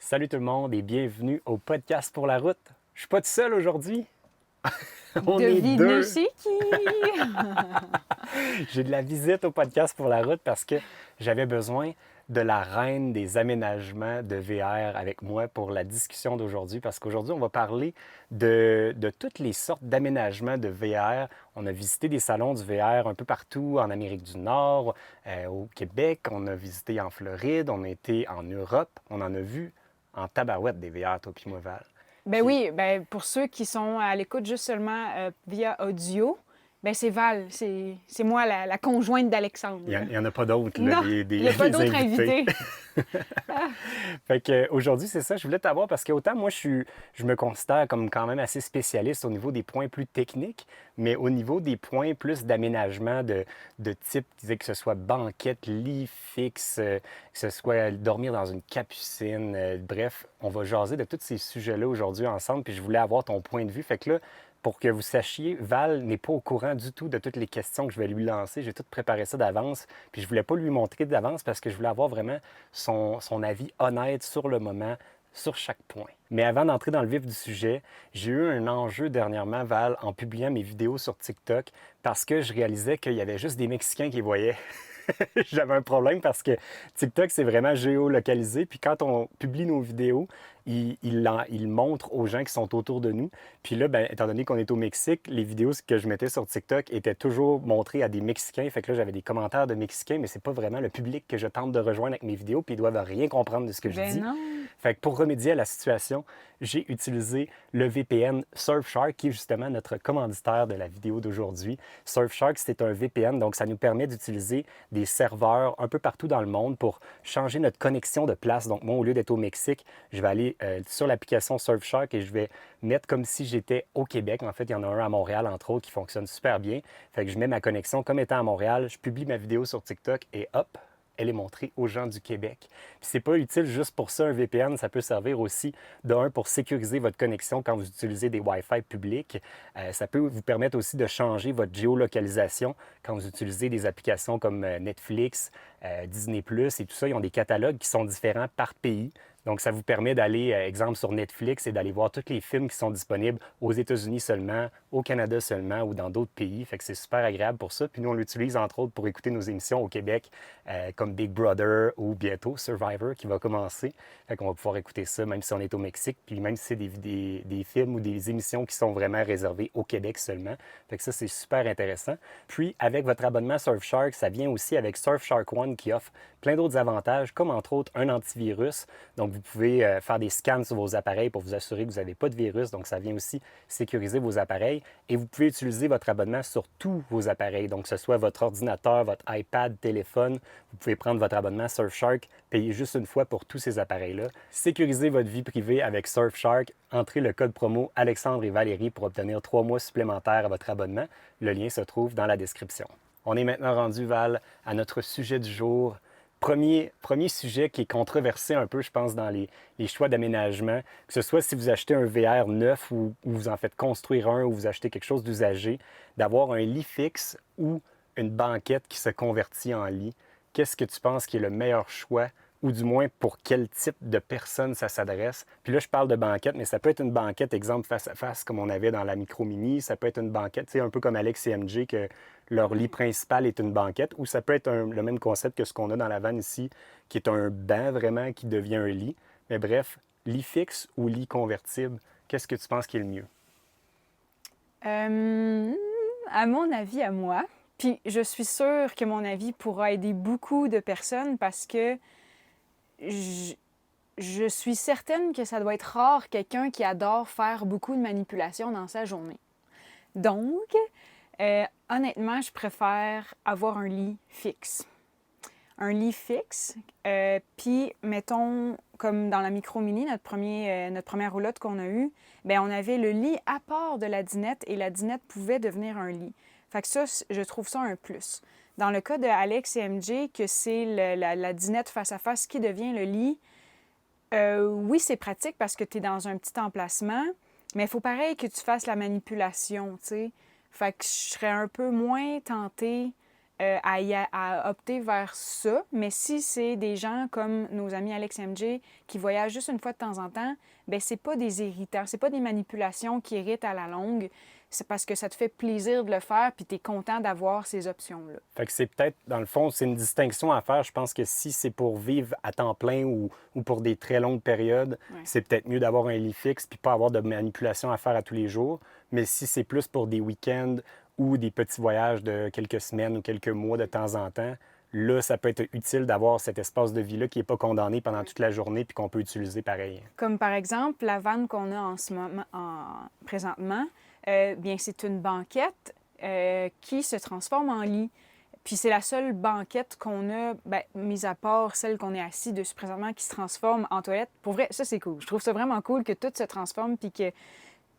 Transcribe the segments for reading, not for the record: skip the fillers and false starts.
Salut tout le monde et bienvenue au podcast pour la route. Je suis pas tout seul aujourd'hui. On est Devinez deux. chez qui? J'ai de la visite au podcast pour la route parce que j'avais besoin de la reine des aménagements de VR avec moi pour la discussion d'aujourd'hui parce qu'aujourd'hui, on va parler de toutes les sortes d'aménagements de VR. On a visité des salons du VR un peu partout en Amérique du Nord, au Québec, on a visité en Floride, on a été en Europe, on en a vu en tabarouette des VR, toi puis moi, Val. Ben Puis oui, ben pour ceux qui sont à l'écoute juste seulement via audio, ben c'est Val, c'est moi la conjointe il d'Alexandre. n'y en a pas d'autres, là, Non, il n'y a pas des d'autres invités. invités. Ah, Fait que aujourd'hui, c'est ça, je voulais t'avoir parce qu'autant moi, je me considère comme quand même assez spécialiste au niveau des points plus techniques, mais au niveau des points plus d'aménagement de type, que ce soit banquette, lit fixe, que ce soit dormir dans une capucine, bref, on va jaser de tous ces sujets-là aujourd'hui ensemble, puis je voulais avoir ton point de vue. Fait que là, pour que vous sachiez, Val n'est pas au courant du tout de toutes les questions que je vais lui lancer. J'ai tout préparé ça d'avance. Puis je voulais pas lui montrer d'avance parce que je voulais avoir vraiment son avis honnête sur le moment, sur chaque point. Mais avant d'entrer dans le vif du sujet, j'ai eu un enjeu dernièrement, Val, en publiant mes vidéos sur TikTok parce que je réalisais qu'il y avait juste des Mexicains qui voyaient. J'avais un problème parce que TikTok, c'est vraiment géolocalisé. Puis quand on publie nos vidéos, il montre aux gens qui sont autour de nous. Puis là, ben, étant donné qu'on est au Mexique, les vidéos que je mettais sur TikTok étaient toujours montrées à des Mexicains. Fait que là, j'avais des commentaires de Mexicains, mais c'est pas vraiment le public que je tente de rejoindre avec mes vidéos. Puis ils doivent rien comprendre de ce que je ben dis. non. Fait que pour remédier à la situation, j'ai utilisé le VPN Surfshark, qui est justement notre commanditaire de la vidéo d'aujourd'hui. Surfshark, c'est un VPN, donc ça nous permet d'utiliser des serveurs un peu partout dans le monde pour changer notre connexion de place. Donc moi, au lieu d'être au Mexique, je vais aller sur l'application Surfshark et je vais mettre comme si j'étais au Québec. En fait, il y en a un à Montréal, entre autres, qui fonctionne super bien. Fait que je mets ma connexion comme étant à Montréal, je publie ma vidéo sur TikTok et hop, elle est montrée aux gens du Québec. Puis c'est pas utile juste pour ça, un VPN, ça peut servir aussi d'un pour sécuriser votre connexion quand vous utilisez des Wi-Fi publics. Ça peut vous permettre aussi de changer votre géolocalisation quand vous utilisez des applications comme Netflix, Disney+, et tout ça. Ils ont des catalogues qui sont différents par pays. Donc, ça vous permet d'aller, exemple, sur Netflix et d'aller voir tous les films qui sont disponibles aux États-Unis seulement, au Canada seulement ou dans d'autres pays. Fait que c'est super agréable pour ça. Puis nous, on l'utilise entre autres pour écouter nos émissions au Québec, comme Big Brother ou bientôt Survivor qui va commencer. Fait qu'on va pouvoir écouter ça même si on est au Mexique. Puis même si c'est des films ou des émissions qui sont vraiment réservées au Québec seulement. Fait que ça, c'est super intéressant. Puis, avec votre abonnement Surfshark, ça vient aussi avec Surfshark One qui offre plein d'autres avantages, comme entre autres un antivirus. Donc, vous pouvez faire des scans sur vos appareils pour vous assurer que vous n'avez pas de virus. Donc, ça vient aussi sécuriser vos appareils. Et vous pouvez utiliser votre abonnement sur tous vos appareils. Donc, que ce soit votre ordinateur, votre iPad, téléphone. Vous pouvez prendre votre abonnement Surfshark, payer juste une fois pour tous ces appareils-là. Sécurisez votre vie privée avec Surfshark. Entrez le code promo Alexandre et Valérie pour obtenir 3 mois supplémentaires à votre abonnement. Le lien se trouve dans la description. On est maintenant rendu, Val, à notre sujet du jour. Premier sujet qui est controversé un peu, je pense, dans les choix d'aménagement, que ce soit si vous achetez un VR neuf ou vous en faites construire un ou vous achetez quelque chose d'usagé, d'avoir un lit fixe ou une banquette qui se convertit en lit. Qu'est-ce que tu penses qui est le meilleur choix ou du moins pour quel type de personne ça s'adresse? Puis là, je parle de banquette, mais ça peut être une banquette, exemple, face à face, comme on avait dans la micro-mini. Ça peut être une banquette, tu sais, un peu comme Alex et MJ, que leur lit principal est une banquette, ou ça peut être le même concept que ce qu'on a dans la vanne ici, qui est un banc vraiment qui devient un lit. Mais bref, lit fixe ou lit convertible, qu'est-ce que tu penses qui est le mieux? Euh, à mon avis, à moi, puis je suis sûre que mon avis pourra aider beaucoup de personnes parce que je, je suis certaine que ça doit être rare quelqu'un qui adore faire beaucoup de manipulations dans sa journée. Donc, honnêtement, je préfère avoir un lit fixe. Un lit fixe, puis mettons, comme dans la micro-mini, notre première roulotte qu'on a eue, ben on avait le lit à part de la dinette et la dinette pouvait devenir un lit. Fait que ça, je trouve ça un plus. Dans le cas de Alex et MJ, que c'est la dinette face à face qui devient le lit, oui, c'est pratique parce que tu es dans un petit emplacement, mais il faut pareil que tu fasses la manipulation, tu sais. Fait que je serais un peu moins tentée à opter vers ça. Mais si c'est des gens comme nos amis Alex et MJ qui voyagent juste une fois de temps en temps, ben c'est pas des irritants, c'est pas des manipulations qui irritent à la longue. C'est parce que ça te fait plaisir de le faire puis tu es content d'avoir ces options-là. Fait que c'est peut-être, dans le fond, c'est une distinction à faire. Je pense que si c'est pour vivre à temps plein ou pour des très longues périodes, Ouais. c'est peut-être mieux d'avoir un lit fixe puis pas avoir de manipulation à faire à tous les jours. Mais si c'est plus pour des week-ends ou des petits voyages de quelques semaines ou quelques mois de temps en temps, là, ça peut être utile d'avoir cet espace de vie-là qui n'est pas condamné pendant toute la journée puis qu'on peut utiliser pareil. Comme par exemple, la vanne qu'on a en ce moment, présentement, bien c'est une banquette qui se transforme en lit. Puis c'est la seule banquette qu'on a, ben, mis à part celle qu'on est assis dessus présentement, qui se transforme en toilette. Pour vrai, ça c'est cool. Je trouve ça vraiment cool que tout se transforme puis que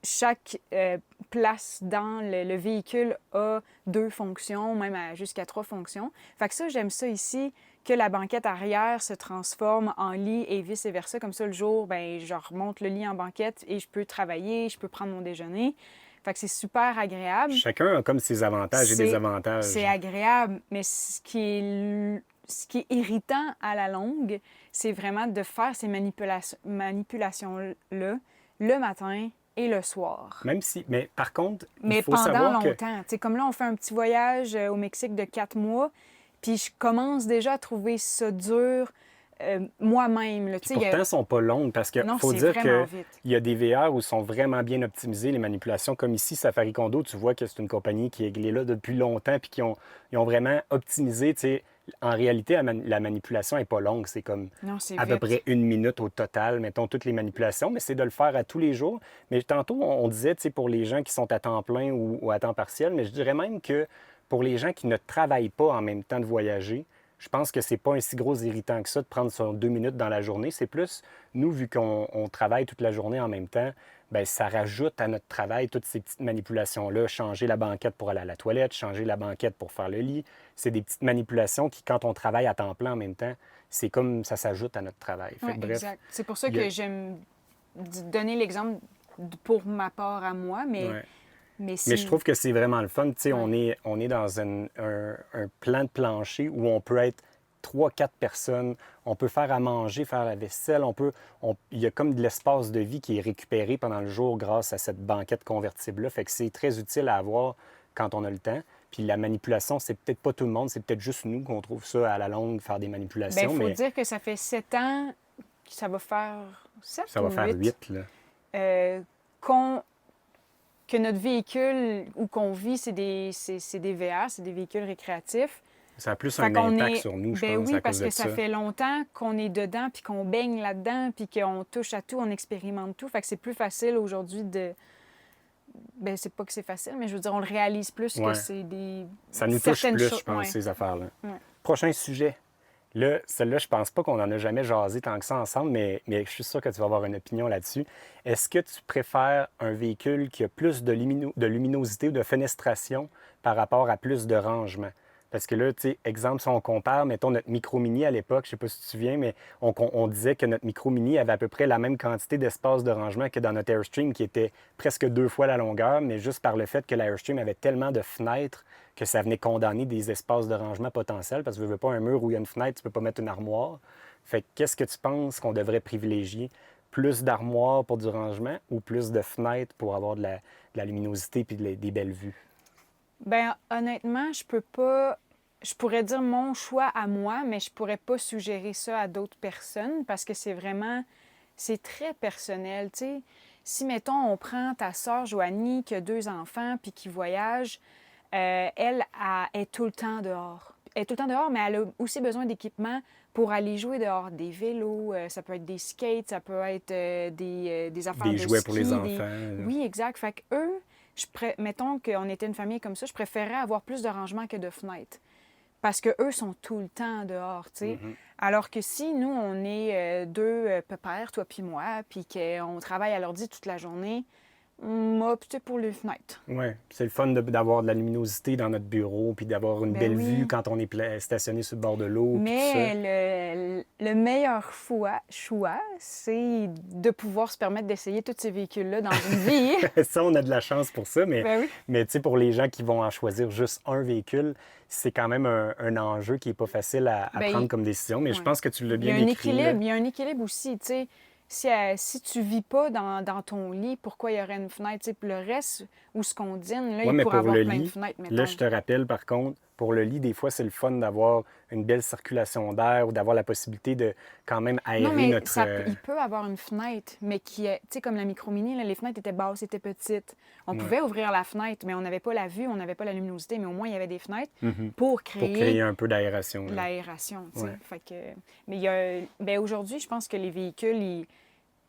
chaque place dans le véhicule a 2 fonctions, même jusqu'à 3 fonctions. Fait que ça, j'aime ça ici, que la banquette arrière se transforme en lit et vice-versa. Comme ça, le jour, ben, je remonte le lit en banquette et je peux travailler, je peux prendre mon déjeuner. Fait que c'est super agréable. Chacun a comme ses avantages et désavantages. C'est agréable, mais ce qui est irritant à la longue, c'est vraiment de faire ces manipulations-là le matin et le soir. Même si, mais par contre, Mais il faut pendant savoir que longtemps. Tu sais, comme là, on fait un petit voyage au Mexique de 4 mois, puis je commence déjà à trouver ça dur moi-même. Là. Tu sais, pourtant, elles ne sont pas longues parce qu'il Non, faut c'est dire vraiment qu'il vite. y a des VR où sont vraiment bien optimisées les manipulations. Comme ici, Safari Condo, tu vois que c'est une compagnie qui est là depuis longtemps puis ils ont vraiment optimisé. Tu sais, en réalité, la manipulation n'est pas longue. C'est comme Non, c'est à peu vite. près 1 minute au total, mettons, toutes les manipulations, mais c'est de le faire à tous les jours. Mais tantôt, on disait, tu sais, pour les gens qui sont à temps plein ou à temps partiel, mais je dirais même que pour les gens qui ne travaillent pas en même temps de voyager, je pense que c'est pas un si gros irritant que ça de prendre sur 2 minutes dans la journée. C'est plus, nous, vu qu'on travaille toute la journée en même temps, bien, ça rajoute à notre travail toutes ces petites manipulations-là. Changer la banquette pour aller à la toilette, changer la banquette pour faire le lit. C'est des petites manipulations qui, quand on travaille à temps plein en même temps, c'est comme ça s'ajoute à notre travail. Fait Oui, que, bref, exact. C'est pour ça il y a- que j'aime donner l'exemple pour ma part à moi, mais, ouais. mais si... Mais je trouve que c'est vraiment le fun. Tu sais, Ouais. on est dans un plan de plancher où on peut être 3, 4 personnes. On peut faire à manger, faire la vaisselle. Il y a comme de l'espace de vie qui est récupéré pendant le jour grâce à cette banquette convertible-là. Fait que c'est très utile à avoir quand on a le temps. Puis la manipulation, c'est peut-être pas tout le monde, c'est peut-être juste nous qu'on trouve ça à la longue, faire des Ben, manipulations. il faut Mais dire que ça fait 7 ans, que ça va faire 7 ça ou va faire 8, 8, là. euh, que notre véhicule où qu'on vit, c'est des VR, c'est des véhicules récréatifs. Ça a plus Fait un qu'on impact est... sur nous, je Ben pense, oui, à parce cause de que ça ça. fait longtemps qu'on est dedans, puis qu'on baigne là-dedans, puis qu'on touche à tout, on expérimente tout. Fait que c'est plus facile aujourd'hui de... Ben, c'est pas que c'est facile, mais je veux dire, on le réalise plus que Ouais. c'est des... Ça nous touche certaines plus, choses- je pense, ouais. ces affaires-là. Ouais. Prochain sujet. Là, celle-là, je pense pas qu'on en a jamais jasé tant que ça ensemble, mais je suis sûr que tu vas avoir une opinion là-dessus. Est-ce que tu préfères un véhicule qui a plus de luminosité ou de fenestration par rapport à plus de rangement? Parce que là, tu sais, exemple, si on compare, mettons notre micro-mini à l'époque, je sais pas si tu te souviens, mais on disait que notre micro-mini avait à peu près la même quantité d'espace de rangement que dans notre Airstream, qui était presque 2 fois la longueur, mais juste par le fait que l'Airstream avait tellement de fenêtres que ça venait condamner des espaces de rangement potentiels, parce que tu veux pas un mur où il y a une fenêtre, tu peux pas mettre une armoire. Fait que qu'est-ce que tu penses qu'on devrait privilégier? Plus d'armoires pour du rangement ou plus de fenêtres pour avoir de la luminosité puis des belles vues? Ben honnêtement, je peux pas... Je pourrais dire mon choix à moi, mais je pourrais pas suggérer ça à d'autres personnes parce que c'est vraiment... C'est très personnel, tu sais. Si, mettons, on prend ta sœur Joanie qui a 2 enfants puis qui voyage, elle est tout le temps dehors. Elle est tout le temps dehors, mais elle a aussi besoin d'équipement pour aller jouer dehors. Des vélos, ça peut être des skates, ça peut être des affaires Des de jouets ski. pour les enfants. là. Oui, exact. Fait que eux, mettons qu'on était une famille comme ça, je préférerais avoir plus de rangement que de fenêtres. Parce que eux sont tout le temps dehors, tu sais. Alors que si nous, on est 2 pépères, toi puis moi, puis qu'on travaille à l'ordi toute la journée, On a opté pour les fenêtres. Oui, c'est le fun d'avoir de la luminosité dans notre bureau, puis d'avoir une Ben belle oui. vue quand on est stationné sur le bord de l'eau, puis tout ça. Mais le meilleur choix, c'est de pouvoir se permettre d'essayer tous ces véhicules-là dans une vie. Ça, on a de la chance pour ça, Ben oui. mais tu sais, pour les gens qui vont en choisir juste un véhicule, c'est quand même un enjeu qui n'est pas facile à Ben, prendre comme décision, mais je ouais. pense que tu l'as Il y a bien un écrit. là. équilibre, il y a un équilibre aussi, tu sais. Si tu vis pas dans ton lit, pourquoi il y aurait une fenêtre? Tu sais, puis le reste, où ce qu'on dîne, là, Oui, il mais pourrait pour avoir le plein de lit, fenêtres, là, mettons. je te rappelle, par contre, pour le lit, des fois, c'est le fun d'avoir une belle circulation d'air ou d'avoir la possibilité de quand même Non, aérer mais notre... il peut avoir une fenêtre, mais qui est, tu sais, comme la micro-mini, là, les fenêtres étaient basses, étaient petites. On Ouais. pouvait ouvrir la fenêtre, mais on n'avait pas la vue, on n'avait pas la luminosité, mais au moins, il y avait des fenêtres Mhm. pour Pour créer créer un peu d'aération. là. l'aération, tu sais. Ouais. Fait que, mais il y a, ben aujourd'hui, je pense que les véhicules,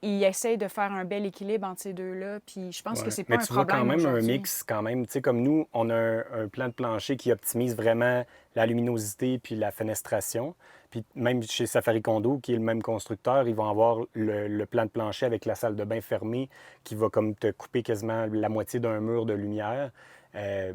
ils essayent de faire un bel équilibre entre ces deux-là, puis je pense que Ouais. c'est Mais pas un tu vois quand problème même un aujourd'hui. mix, quand même. Tu sais, comme nous, on a un plan de plancher qui optimise vraiment la luminosité puis la fenestration. Puis même chez Safari Condo, qui est le même constructeur, ils vont avoir le plan de plancher avec la salle de bain fermée qui va comme te couper quasiment la moitié d'un mur de lumière.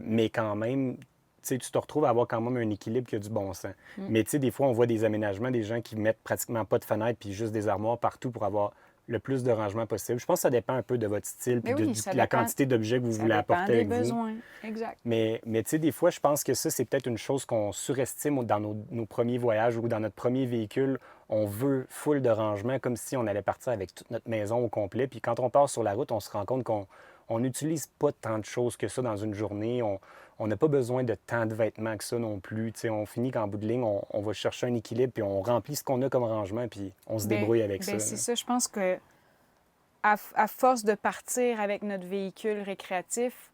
Mais quand même, tu sais, tu te retrouves à avoir quand même un équilibre qui a du bon sens. Mais tu sais, des fois, on voit des aménagements, des gens qui mettent pratiquement pas de fenêtres puis juste des armoires partout pour avoir le plus de rangement possible. Je pense que ça dépend un peu de votre style puis Mais oui, ça la dépend, quantité d'objets que vous ça voulez dépend apporter des avec vous. besoins. Exact. Mais tu sais, des fois, je pense que ça, c'est peut-être une chose qu'on surestime dans nos premiers voyages ou dans notre premier véhicule. On veut full de rangement, comme si on allait partir avec toute notre maison au complet. Puis quand on part sur la route, on se rend compte qu'on n'utilise pas tant de choses que ça dans une journée. On n'a pas besoin de tant de vêtements que ça non plus. Tu sais, on finit qu'en bout de ligne, on va chercher un équilibre, puis on remplit ce qu'on a comme rangement, puis on se débrouille avec ça. C'est là. ça, je pense que à force de partir avec notre véhicule récréatif,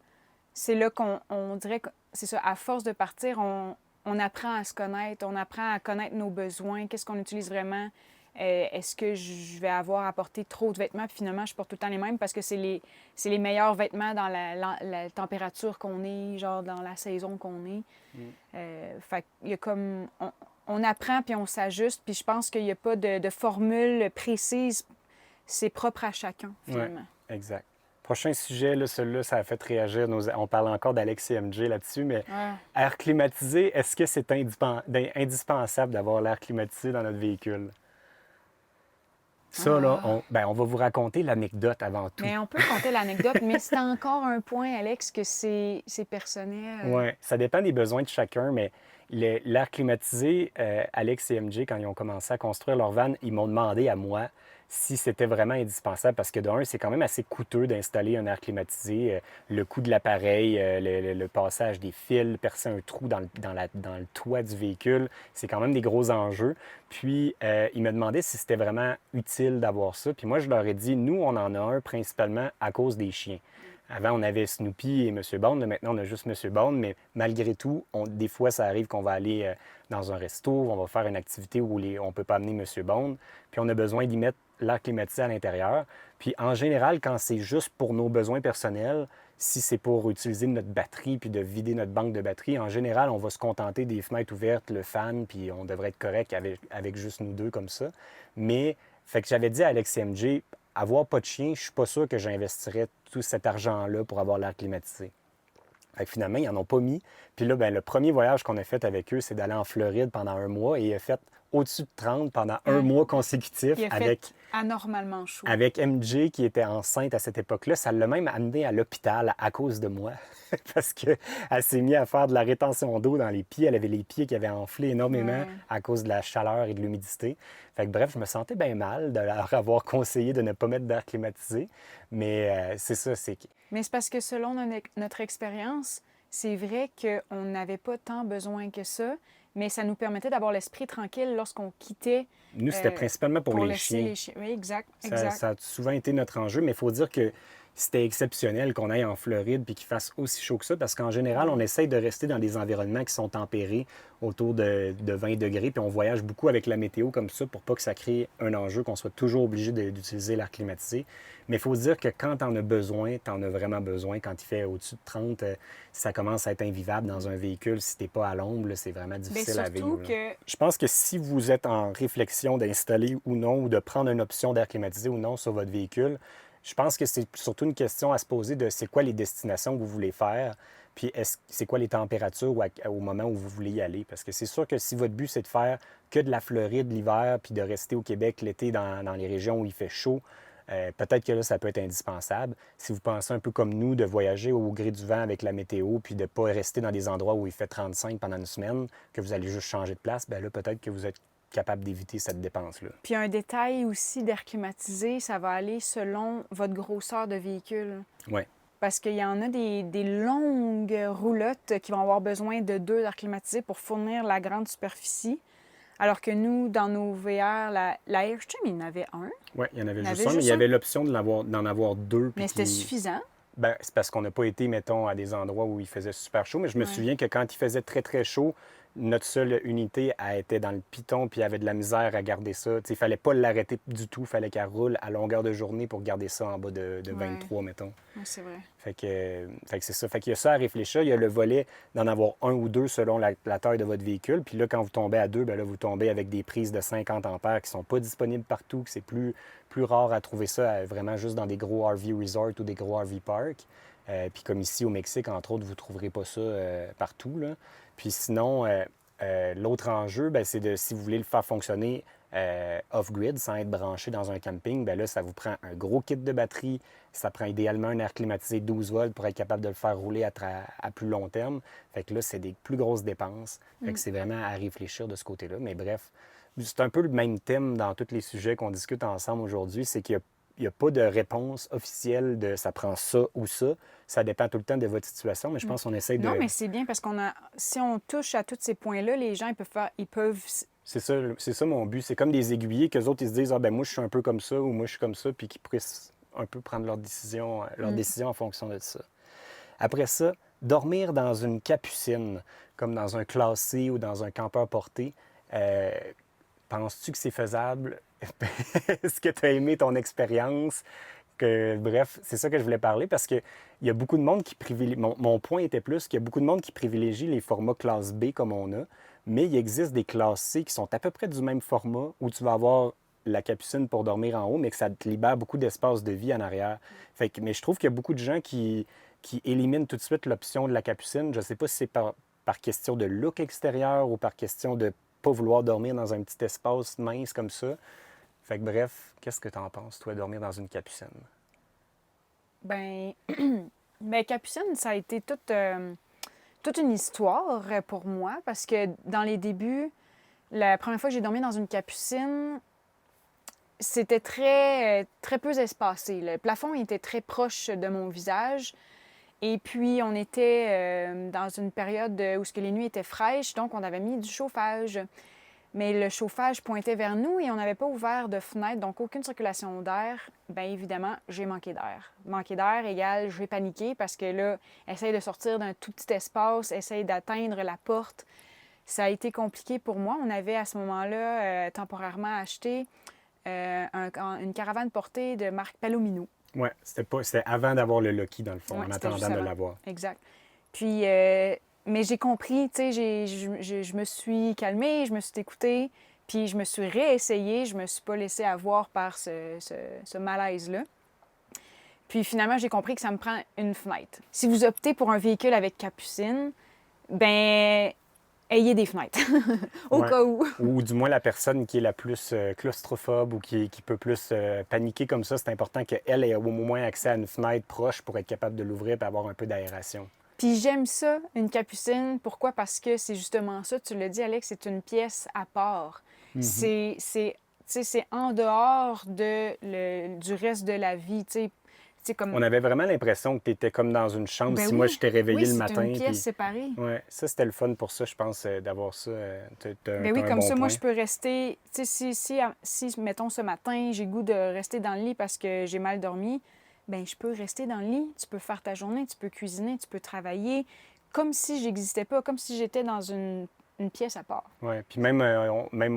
c'est là on dirait que c'est ça, à force de partir, on apprend à se connaître, on apprend à connaître nos besoins, qu'est-ce qu'on utilise vraiment. Est-ce que je vais avoir à porter trop de vêtements, puis finalement, je porte tout le temps les mêmes parce que c'est les meilleurs vêtements dans la température qu'on est, genre dans la saison qu'on est. Fait qu'il y a comme... On apprend, puis on s'ajuste, puis je pense qu'il n'y a pas de formule précise. C'est propre à chacun, finalement. Ouais, exact. Prochain sujet, là, celui-là, ça a fait réagir. On parle encore d'Alex et MJ là-dessus, mais Ouais. air climatisé, est-ce que c'est indispensable d'avoir l'air climatisé dans notre véhicule? Ça, là, on va vous raconter l'anecdote avant tout. Mais on peut compter l'anecdote, mais c'est encore un point, Alex, que c'est personnel. Oui, ça dépend des besoins de chacun, mais l'air climatisé, Alex et MJ, quand ils ont commencé à construire leur van, ils m'ont demandé à moi si c'était vraiment indispensable, parce que d'un, c'est quand même assez coûteux d'installer un air climatisé. Le coût de l'appareil, le passage des fils, percer un trou dans le toit du véhicule, c'est quand même des gros enjeux. Puis, ils me demandaient si c'était vraiment utile d'avoir ça. Puis moi, je leur ai dit, nous, on en a un principalement à cause des chiens. Avant, on avait Snoopy et M. Bond. Là, maintenant, on a juste M. Bond. Mais malgré tout, des fois, ça arrive qu'on va aller dans un resto, on va faire une activité où on ne peut pas amener M. Bond. Puis on a besoin d'y mettre l'air climatisé à l'intérieur. Puis en général, quand c'est juste pour nos besoins personnels, si c'est pour utiliser notre batterie puis de vider notre banque de batterie, en général, on va se contenter des fenêtres ouvertes, le fan, puis on devrait être correct avec juste nous deux comme ça. Mais, fait que j'avais dit à Alex et MJ, avoir pas de chien, je suis pas sûr que j'investirais tout cet argent-là pour avoir l'air climatisé. Fait que finalement, ils n'en ont pas mis. Puis là, ben, le premier voyage qu'on a fait avec eux, c'est d'aller en Floride pendant un mois et il a fait au-dessus de 30 pendant un mois consécutif Il a fait anormalement chaud. avec MJ qui était enceinte à cette époque-là. Ça l'a même amenée à l'hôpital à cause de moi parce qu'elle s'est mise à faire de la rétention d'eau dans les pieds. Elle avait les pieds qui avaient enflé énormément à cause de la chaleur et de l'humidité. Fait que bref, je me sentais bien mal de leur avoir conseillé de ne pas mettre d'air climatisé. Mais c'est ça, c'est... Mais c'est parce que selon notre expérience, c'est vrai qu'on n'avait pas tant besoin que ça, mais ça nous permettait d'avoir l'esprit tranquille lorsqu'on quittait. Nous, c'était principalement pour les laisser chiens. les chiens. Oui, exact. Ça a souvent été notre enjeu, mais il faut dire que c'était exceptionnel qu'on aille en Floride puis qu'il fasse aussi chaud que ça, parce qu'en général, on essaye de rester dans des environnements qui sont tempérés autour de 20 degrés, puis on voyage beaucoup avec la météo comme ça pour pas que ça crée un enjeu, qu'on soit toujours obligé d'utiliser l'air climatisé. Mais il faut dire que quand tu en as besoin, tu en as vraiment besoin. Quand il fait au-dessus de 30, ça commence à être invivable dans un véhicule. Si tu n'es pas à l'ombre, là, c'est vraiment difficile à vivre. Je pense que si vous êtes en réflexion d'installer ou non, ou de prendre une option d'air climatisé ou non sur votre véhicule, Je pense que c'est surtout une question à se poser de c'est quoi les destinations que vous voulez faire, puis c'est quoi les températures au moment où vous voulez y aller. Parce que c'est sûr que si votre but, c'est de faire que de la Floride l'hiver, puis de rester au Québec l'été dans les régions où il fait chaud, peut-être que là, ça peut être indispensable. Si vous pensez un peu comme nous, de voyager au gré du vent avec la météo, puis de ne pas rester dans des endroits où il fait 35 pendant une semaine, que vous allez juste changer de place, bien là, peut-être que vous êtes capable d'éviter cette dépense-là. Puis un détail aussi d'air climatisé, ça va aller selon votre grosseur de véhicule. Oui. Parce qu'il y en a des longues roulottes qui vont avoir besoin de 2 airs climatisés pour fournir la grande superficie. Alors que nous, dans nos VR, la Airstream, il y en avait un. Oui, il y en avait Il y en juste avait un, mais il y un. avait l'option d'en avoir deux. Mais c'était suffisant. Ben, c'est parce qu'on n'a pas été, mettons, à des endroits où il faisait super chaud. Mais je me Ouais. souviens que quand il faisait très, très chaud, notre seule unité, elle était dans le piton, puis il y avait de la misère à garder ça. Il ne fallait pas l'arrêter du tout. Il fallait qu'elle roule à longueur de journée pour garder ça en bas de Ouais. 23, mettons. Ouais, c'est vrai. Fait que c'est ça. Fait qu'il y a ça à réfléchir. Il y a le volet d'en avoir un ou deux selon la taille de votre véhicule. Puis là, quand vous tombez à deux, bien là, vous tombez avec des prises de 50 ampères qui ne sont pas disponibles partout, que c'est plus rare à trouver ça vraiment juste dans des gros RV resorts ou des gros RV parks. Puis comme ici au Mexique, entre autres, vous ne trouverez pas ça partout, là. Puis sinon, l'autre enjeu, bien, c'est de, si vous voulez le faire fonctionner off-grid, sans être branché dans un camping, bien là, ça vous prend un gros kit de batterie. Ça prend idéalement un air climatisé 12 volts pour être capable de le faire rouler à plus long terme. Fait que là, c'est des plus grosses dépenses. Fait que c'est vraiment à réfléchir de ce côté-là. Mais bref, c'est un peu le même thème dans tous les sujets qu'on discute ensemble aujourd'hui. C'est qu'il n'y a pas de réponse officielle de ça prend ça ou ça. Ça dépend tout le temps de votre situation, mais je pense qu'on essaie de... Non, mais c'est bien parce si on touche à tous ces points-là, les gens ils peuvent. C'est ça mon but. C'est comme des aiguillés qu'eux autres, ils se disent, ah ben moi, je suis un peu comme ça ou moi, je suis comme ça, puis qu'ils puissent un peu prendre leur décision en fonction de ça. Après ça, dormir dans une capucine, comme dans un classé ou dans un campeur porté, penses-tu que c'est faisable? Est-ce que tu as aimé ton expérience? Bref, c'est ça que je voulais parler parce qu'il y a beaucoup de monde qui privilégie... Mon point était plus qu'il y a beaucoup de monde qui privilégie les formats classe B comme on a, mais il existe des classes C qui sont à peu près du même format où tu vas avoir la capucine pour dormir en haut, mais que ça te libère beaucoup d'espace de vie en arrière. Mais je trouve qu'il y a beaucoup de gens qui éliminent tout de suite l'option de la capucine. Je ne sais pas si c'est par question de look extérieur ou par question de ne pas vouloir dormir dans un petit espace mince comme ça. Fait que bref, qu'est-ce que tu en penses, toi, dormir dans une capucine? Ben, Capucine, ça a été toute une histoire pour moi parce que dans les débuts, la première fois que j'ai dormi dans une capucine, c'était très peu espacé. Le plafond était très proche de mon visage. Et puis, on était dans une période où les nuits étaient fraîches, donc on avait mis du chauffage. Mais le chauffage pointait vers nous et on n'avait pas ouvert de fenêtre, donc aucune circulation d'air. Bien évidemment, j'ai manqué d'air. Manquer d'air égale j'ai paniqué parce que là, essaye de sortir d'un tout petit espace, essaye d'atteindre la porte. Ça a été compliqué pour moi. On avait à ce moment-là temporairement acheté une caravane portée de marque Palomino. Oui, c'était avant d'avoir le Lucky, dans le fond, Ouais, en c'était attendant juste de avant. l'avoir. Exact. Puis, mais j'ai compris, tu sais, je me suis calmée, je me suis écoutée, puis je me suis réessayée, je me suis pas laissée avoir par ce malaise-là. Puis finalement, j'ai compris que ça me prend une fenêtre. Si vous optez pour un véhicule avec capucine, ben ayez des fenêtres, au Ouais. cas où. Ou du moins la personne qui est la plus claustrophobe ou qui peut plus paniquer comme ça, c'est important qu'elle ait au moins accès à une fenêtre proche pour être capable de l'ouvrir et avoir un peu d'aération. Puis j'aime ça, une capucine. Pourquoi? Parce que c'est justement ça, tu l'as dit, Alex, c'est une pièce à part. C'est en dehors du reste de la vie, tu sais. Comme... On avait vraiment l'impression que tu étais comme dans une chambre Ben si oui. moi je t'ai réveillé oui, le matin. c'est une pièce puis... séparée. Ouais, ça c'était le fun pour ça, je pense, d'avoir ça. Ben oui, un comme bon ça, moi, point. je peux rester... Tu sais, si, mettons, ce matin, j'ai goût de rester dans le lit parce que j'ai mal dormi, ben je peux rester dans le lit. Tu peux faire ta journée, tu peux cuisiner, tu peux travailler, comme si j'existais pas, comme si j'étais dans une pièce à part. Oui, puis même,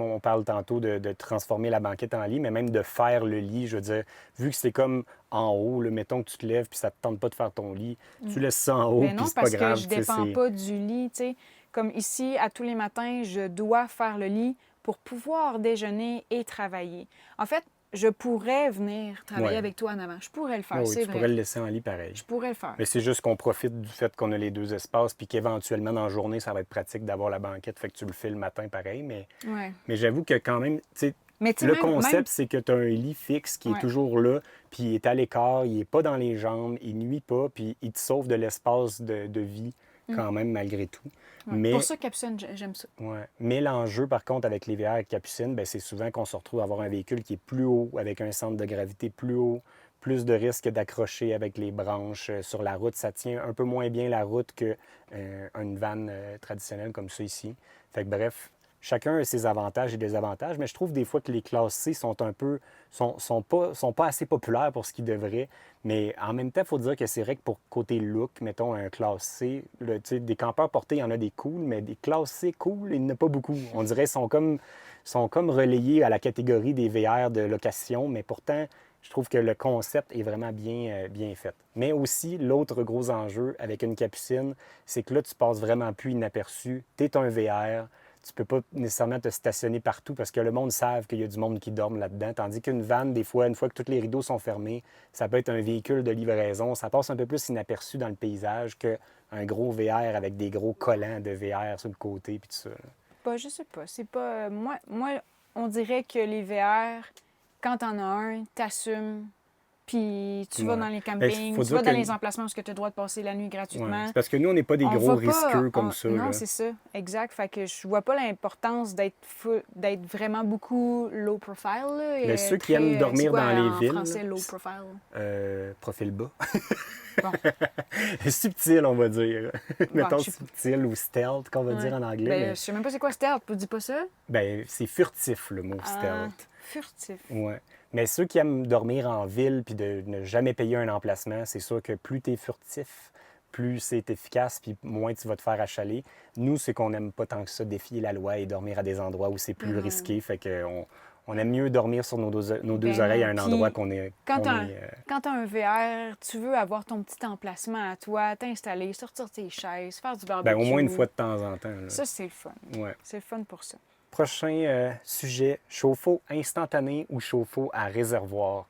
on parle tantôt de transformer la banquette en lit, mais même de faire le lit, je veux dire, vu que c'est comme en haut, là, mettons que tu te lèves puis ça te tente pas de faire ton lit, tu laisses ça en haut Ben puis non, c'est pas parce grave. que je dépends pas du lit, tu sais. Comme ici, à tous les matins, je dois faire le lit pour pouvoir déjeuner et travailler. En fait, je pourrais venir travailler Ouais. avec toi en avant. Je pourrais le faire, Oui, c'est tu vrai. pourrais le laisser en lit pareil. Je pourrais le faire. Mais c'est juste qu'on profite du fait qu'on a les deux espaces, puis qu'éventuellement, dans la journée, ça va être pratique d'avoir la banquette, fait que tu le fais le matin pareil. Ouais. Mais j'avoue que quand même, tu sais, Mais tu sais, le même... concept, c'est que tu as un lit fixe qui est Ouais. toujours là, puis il est à l'écart, il n'est pas dans les jambes, il nuit pas, puis il te sauve de l'espace de vie quand même, malgré tout. Ouais. Mais, Pour ça, Capucine, j'aime ça. ouais. Mais l'enjeu, par contre, avec les VR et Capucine, ben, c'est souvent qu'on se retrouve à avoir un véhicule qui est plus haut, avec un centre de gravité plus haut, plus de risques d'accrocher avec les branches sur la route. Ça tient un peu moins bien la route qu'une vanne traditionnelle comme ça ici. Fait que bref, chacun a ses avantages et désavantages, mais je trouve des fois que les classes C sont un peu sont pas assez populaires pour ce qu'ils devraient. Mais en même temps, il faut dire que c'est vrai que pour côté look, mettons un classe C, tu sais, des campeurs portés, il y en a des cool, mais des classes C cool, il n'y en a pas beaucoup. On dirait qu'ils sont comme relayés à la catégorie des VR de location, mais pourtant, je trouve que le concept est vraiment bien fait. Mais aussi, l'autre gros enjeu avec une capucine, c'est que là, tu passes vraiment plus inaperçu. Tu es un VR, tu peux pas nécessairement te stationner partout parce que le monde savent qu'il y a du monde qui dorme là-dedans. Tandis qu'une vanne, des fois, une fois que tous les rideaux sont fermés, ça peut être un véhicule de livraison. Ça passe un peu plus inaperçu dans le paysage qu'un gros VR avec des gros collants de VR sur le côté puis tout ça. Bah, je sais pas. C'est pas... moi, on dirait que les VR, quand t'en as un, t'assumes. Puis tu vas Ouais. dans les Ben, campings, faut tu dire vas dans que- les emplacements où tu as le droit de passer la nuit Ouais. gratuitement. C'est parce que nous, on n'est pas des On gros va pas, risqueux comme ça. Non, là. c'est ça, exact. Fait que je vois pas l'importance d'être vraiment beaucoup low profile. Là, Mais et ceux qui très, aiment c'est dormir quoi dans les en villes, français, low profile? profil bas. Bon, Subtil, on va dire. Mettons je sais pas. subtil ou stealth, qu'on va Ouais. dire en anglais. Ben, Mais je sais même pas c'est quoi stealth, tu dis pas ça? ben, c'est furtif, le mot Ah, stealth. furtif. Ouais. Mais ceux qui aiment dormir en ville puis de ne jamais payer un emplacement, c'est sûr que plus tu es furtif, plus c'est efficace puis moins tu vas te faire achaler. Nous, c'est qu'on n'aime pas tant que ça défier la loi et dormir à des endroits où c'est plus Ben non. risqué. Fait qu'on on aime mieux dormir sur nos deux Ben oreilles non. à un Puis, endroit qu'on est. Quand qu'on t'as un, est, quand t'as un VR, tu veux avoir ton petit emplacement à toi, t'installer, sortir tes chaises, faire du barbecue. ben, au moins une fois de temps en temps. Là. Ça, c'est le fun. Ouais. C'est le fun pour ça. Prochain sujet, chauffe-eau instantané ou chauffe-eau à réservoir.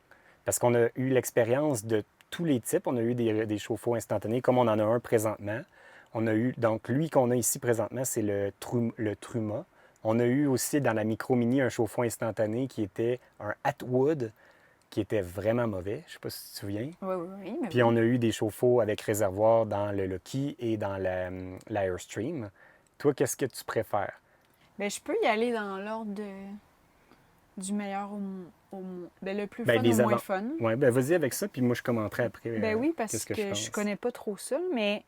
Parce qu'on a eu l'expérience de tous les types. On a eu des chauffe-eau instantanés, comme on en a un présentement. On a eu, donc lui qu'on a ici présentement, c'est le Truma. On a eu aussi dans la Micro Mini un chauffe-eau instantané qui était un Atwood, qui était vraiment mauvais. Je ne sais pas si tu te souviens. Oui, oui, oui. Mais Puis oui. on a eu des chauffe-eau avec réservoir dans le Lucky et dans l'Airstream. Toi, qu'est-ce que tu préfères? Ben, je peux y aller dans l'ordre du meilleur ben, le plus Ben, fun au moins fun. Oui, ben vas-y avec ça, puis moi je commenterai après. Ben oui, parce qu'est-ce que, je je pense. connais pas trop ça, mais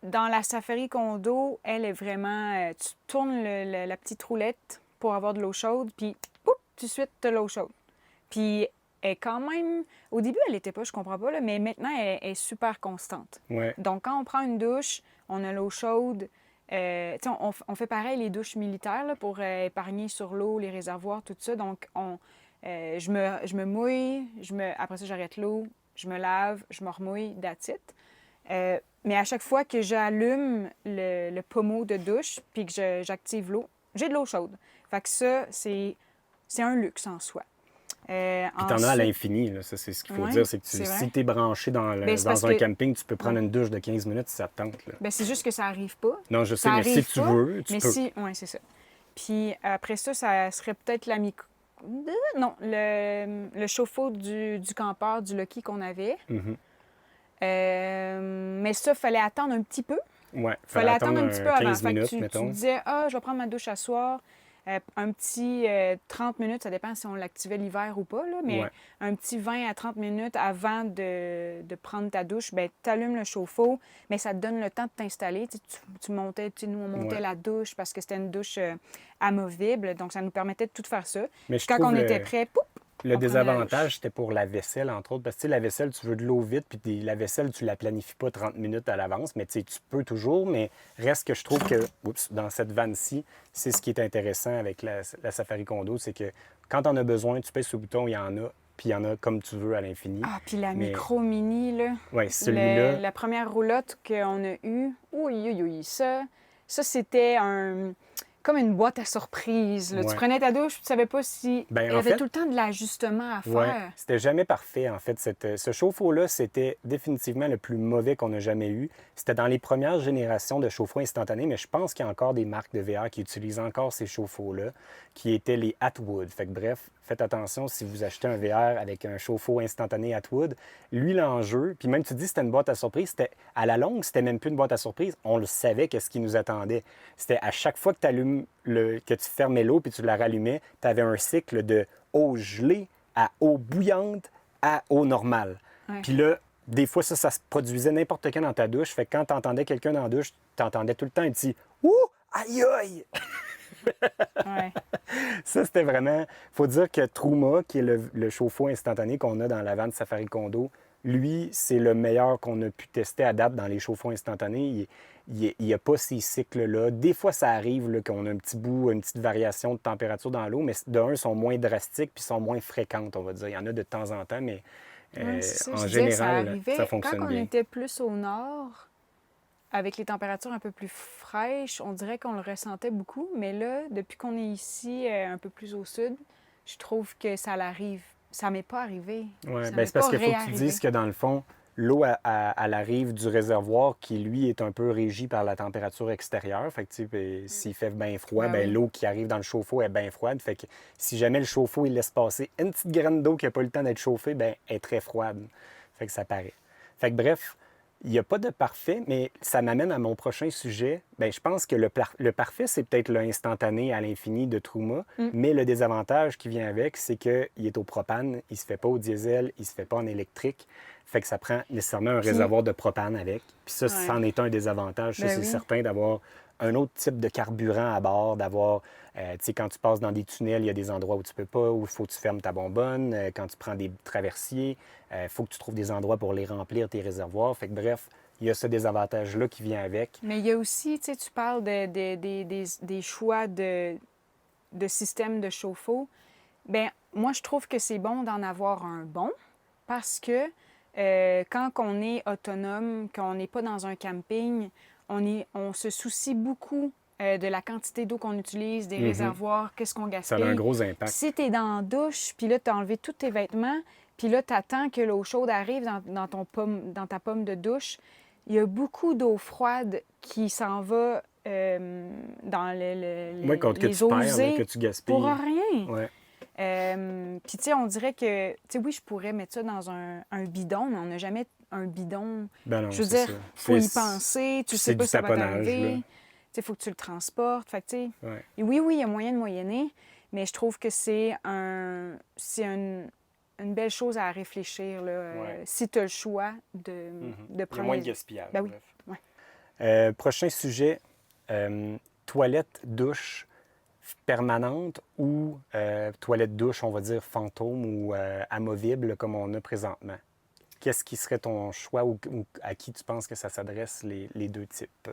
dans la Safari Condo, elle est vraiment... tu tournes la petite roulette pour avoir de l'eau chaude, puis poup, tout de suite, tu as l'eau chaude. Puis elle est quand même... Au début, elle était pas, je comprends pas, là, mais maintenant, elle est super constante. Ouais. Donc, quand on prend une douche, on a l'eau chaude. Tu sais, on fait pareil les douches militaires là, pour épargner sur l'eau, les réservoirs, tout ça. Donc, je me mouille, après ça, j'arrête l'eau, je me lave, je me remouille, that's it. Mais à chaque fois que j'allume le pommeau de douche puis que j'active l'eau, j'ai de l'eau chaude. Fait que ça, c'est un luxe en soi. Puis t'en as à l'infini, là. Ça, c'est ce qu'il faut Ouais, dire. C'est que c'est vrai. si t'es branché Ben, c'est parce dans un que- camping, tu peux prendre une douche de 15 minutes si ça te tente. Là. Ben, c'est juste que ça arrive pas. Non, je sais, Ça mais si arrive tu pas, veux, tu mais peux. si... Oui, c'est ça. Puis après ça serait peut-être la micro... Non, le chauffe-eau du campeur, du Lucky qu'on avait. Mhm. Mais ça, fallait attendre un petit peu. Ouais, Fallait attendre un petit peu avant. 15 Fait que minutes, tu mettons. disais, je vais prendre ma douche à soir. Un petit 30 minutes, ça dépend si on l'activait l'hiver ou pas, là, mais Ouais. un petit 20 à 30 minutes avant de prendre ta douche, ben tu allumes le chauffe-eau, mais ça te donne le temps de t'installer. Tu montais, nous, on montait Ouais. la douche parce que c'était une douche amovible, donc ça nous permettait de tout faire ça. Mais Puis je quand trouve on était prêt, poup, le on prenait la désavantage, c'était pour la vaisselle, entre autres. Parce que tu sais, la vaisselle, tu veux de l'eau vite, puis la vaisselle, tu la planifies pas 30 minutes à l'avance, mais tu sais, tu peux toujours. Mais reste que je trouve que, dans cette vanne-ci, c'est ce qui est intéressant avec la Safari Condo, c'est que quand on a besoin, tu pèses sur le bouton, il y en a, puis il y en a comme tu veux à l'infini. Ah, puis la Mais- micro mini, là. Oui, celui-là, La première roulotte qu'on a eue, ça c'était un... comme une boîte à surprise. Là. Tu Ouais. prenais ta douche, tu savais pas si Ben, il y en avait fait, tout le temps de l'ajustement à ouais, faire. c'était jamais parfait, en fait. Ce chauffe-eau-là, c'était définitivement le plus mauvais qu'on a jamais eu. C'était dans les premières générations de chauffe-eau instantanés, mais je pense qu'il y a encore des marques de VR qui utilisent encore ces chauffe-eau-là, qui étaient les Atwood. Fait que bref, faites attention si vous achetez un VR avec un chauffe-eau instantané Atwood. Lui, l'enjeu, puis même tu dis que c'était une boîte à surprise, c'était à la longue, c'était même plus une boîte à surprise. On le savait qu'est-ce qui nous attendait. C'était à chaque fois que, que tu fermais l'eau puis tu la rallumais, tu avais un cycle de eau gelée à eau bouillante à eau normale. Ouais. Puis là, des fois, ça se produisait n'importe quand dans ta douche. Fait que quand tu entendais quelqu'un dans la douche, tu entendais tout le temps un petit « Ouh! Aïe aïe! » Ouais. Ça, c'était vraiment... faut dire que Truma, qui est le chauffe-eau instantané qu'on a dans la vanne Safari Condo, lui, c'est le meilleur qu'on a pu tester à date dans les chauffe-eau instantanés. Il n'y a pas ces cycles-là. Des fois, ça arrive là, qu'on a un petit bout, une petite variation de température dans l'eau, mais d'un, sont moins drastiques puis sont moins fréquentes, on va dire. Il y en a de temps en temps, mais Ouais, c'est ça, en je disais, ça général, arrivait ça fonctionne quand on bien. était plus au nord, avec les températures un peu plus fraîches, on dirait qu'on le ressentait beaucoup. Mais là, depuis qu'on est ici, un peu plus au sud, je trouve que ça l'arrive. Ça m'est pas arrivé. Ouais, Ça ben m'est c'est parce pas qu'il faut que tu réarrivé. dises que dans le fond, l'eau elle arrive du réservoir qui, lui, est un peu régi par la température extérieure. Fait que, tu sais, s'il fait bien froid, Ben ben, oui. l'eau qui arrive dans le chauffe-eau est bien froide. Fait que si jamais le chauffe-eau il laisse passer une petite graine d'eau qui n'a pas eu le temps d'être chauffée, ben, elle est très froide. Fait que ça paraît. Fait que bref, il n'y a pas de parfait, mais ça m'amène à mon prochain sujet. Ben, je pense que le parfait, c'est peut-être l'instantané à l'infini de Truma, mais le désavantage qui vient avec, c'est qu'il est au propane, il ne se fait pas au diesel, il ne se fait pas en électrique. Fait que ça prend nécessairement un Puis- réservoir de propane avec. Puis ça, Ouais. c'en est un désavantage. Ça, Ben c'est oui. certain d'avoir un autre type de carburant à bord, d'avoir, tu sais, quand tu passes dans des tunnels, il y a des endroits où tu peux pas, où il faut que tu fermes ta bonbonne. Quand tu prends des traversiers, il faut que tu trouves des endroits pour les remplir, tes réservoirs. Fait que bref, il y a ce désavantage-là qui vient avec. Mais il y a aussi, tu sais, tu parles des choix de système de chauffe-eau. Bien, moi, je trouve que c'est bon d'en avoir un bon parce que quand on est autonome, quand on n'est pas dans un camping, on se soucie beaucoup de la quantité d'eau qu'on utilise, des réservoirs, qu'est-ce qu'on Ça a un gaspille. gros impact. Si tu es dans la douche, puis là, tu as enlevé tous tes vêtements, puis là, tu attends que l'eau chaude arrive dans ta pomme de douche, il y a beaucoup d'eau froide qui s'en va dans Moi, quand que les tu eaux perds, là, usées que tu gaspilles. pour rien. Ouais. Puis, tu sais, on dirait que, tu sais, oui, je pourrais mettre ça dans un bidon, mais on n'a jamais un bidon. Ben non, Je veux c'est dire, ça. faut y C'est- penser, tu c'est sais pas du si ça va taponnage, là. t'arriver. Tu sais, faut que tu le transportes. Fait que, tu sais, Ouais. et oui, il y a moyen de moyenner, mais je trouve que c'est une belle chose à réfléchir, là, Ouais. si tu as le choix de Il y a prendre moins de les- gaspillage. Ben oui, bref. ouais. Prochain sujet, toilette, douche permanente ou toilette, douche, on va dire fantôme ou amovible comme on a présentement. Qu'est-ce qui serait ton choix ou à qui tu penses que ça s'adresse les deux types?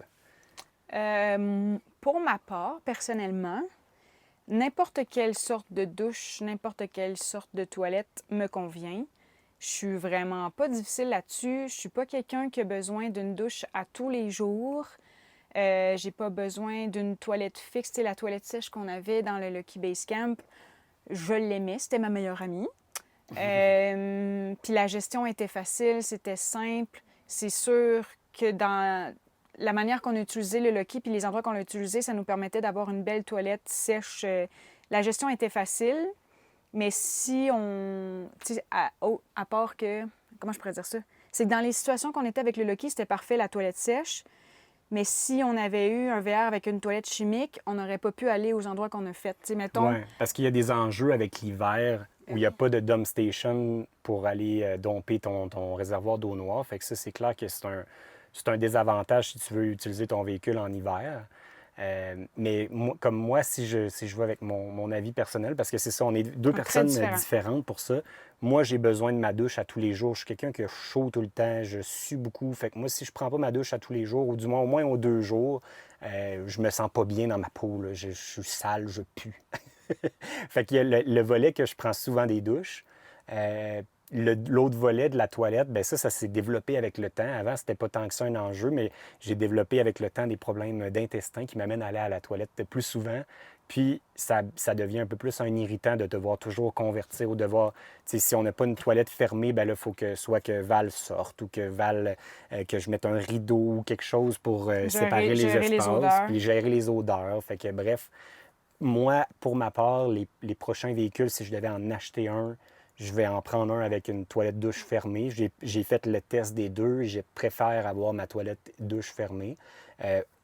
Pour ma part, personnellement, n'importe quelle sorte de douche, n'importe quelle sorte de toilette me convient. Je suis vraiment pas difficile là-dessus. Je suis pas quelqu'un qui a besoin d'une douche à tous les jours. J'ai pas besoin d'une toilette fixe. Tu sais, la toilette sèche qu'on avait dans le Lucky Base Camp, je l'aimais, c'était ma meilleure amie. Puis la gestion était facile, c'était simple. C'est sûr que dans la manière qu'on a utilisé le Lucky puis les endroits qu'on a utilisés, ça nous permettait d'avoir une belle toilette sèche. La gestion était facile, mais si on... tu sais, à part que... Comment je pourrais dire ça? C'est que dans les situations qu'on était avec le Lucky, c'était parfait, la toilette sèche. Mais si on avait eu un VR avec une toilette chimique, on n'aurait pas pu aller aux endroits qu'on a fait. Tu sais, mettons, Oui, parce qu'il y a des enjeux avec l'hiver où il n'y a pas de dump station pour aller domper ton réservoir d'eau noire. Fait que ça, c'est clair que c'est un désavantage si tu veux utiliser ton véhicule en hiver. Mais comme moi, si je vais avec mon avis personnel, parce que c'est ça, on est deux très personnes différent. différentes pour ça. Moi, j'ai besoin de ma douche à tous les jours. Je suis quelqu'un qui a chaud tout le temps. Je sue beaucoup. Fait que moi, si je prends pas ma douche à tous les jours, ou du moins au moins aux 2 jours, je me sens pas bien dans ma peau, là. Je suis sale, je pue. Fait qu'il y a le volet que je prends souvent des douches. L'autre volet de la toilette, ben ça s'est développé avec le temps. Avant, c'était pas tant que ça un enjeu, mais j'ai développé avec le temps des problèmes d'intestin qui m'amènent à aller à la toilette plus souvent. Puis ça devient un peu plus un irritant de devoir toujours convertir ou devoir, tu sais, si on n'a pas une toilette fermée, ben là, il faut que soit que Val sorte ou que je mette un rideau ou quelque chose pour séparer les gérer les espaces, odeurs. puis gérer les odeurs. Fait que bref, moi, pour ma part, les prochains véhicules, si je devais en acheter un, je vais en prendre un avec une toilette douche fermée. J'ai fait le test des deux et je préfère avoir ma toilette douche fermée.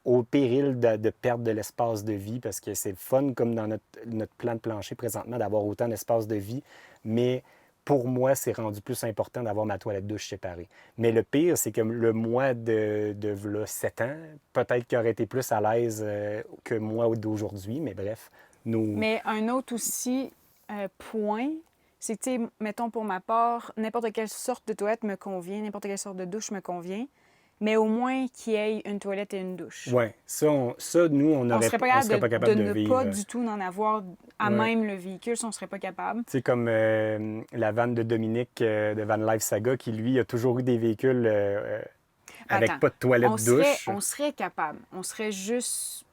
Au péril de perdre de l'espace de vie, parce que c'est fun comme dans notre plan de plancher présentement d'avoir autant d'espace de vie, mais pour moi, c'est rendu plus important d'avoir ma toilette douche séparée. Mais le pire, c'est que le moi de v'là 7 ans, peut-être qu'il aurait été plus à l'aise que moi d'aujourd'hui, mais bref, nous... Mais un autre aussi point, c'est que, tu sais, mettons pour ma part, n'importe quelle sorte de toilette me convient, n'importe quelle sorte de douche me convient, mais au moins qu'il y ait une toilette et une douche. Oui, nous, on On serait pas serait pas capable capable de de ne vivre. pas du tout n'en avoir à Ouais. même le véhicule, si on serait pas capable. C'est comme la vanne de Dominique de Van Life Saga, qui lui a toujours eu des véhicules avec Attends, pas de toilette douche. on serait capable. On serait juste...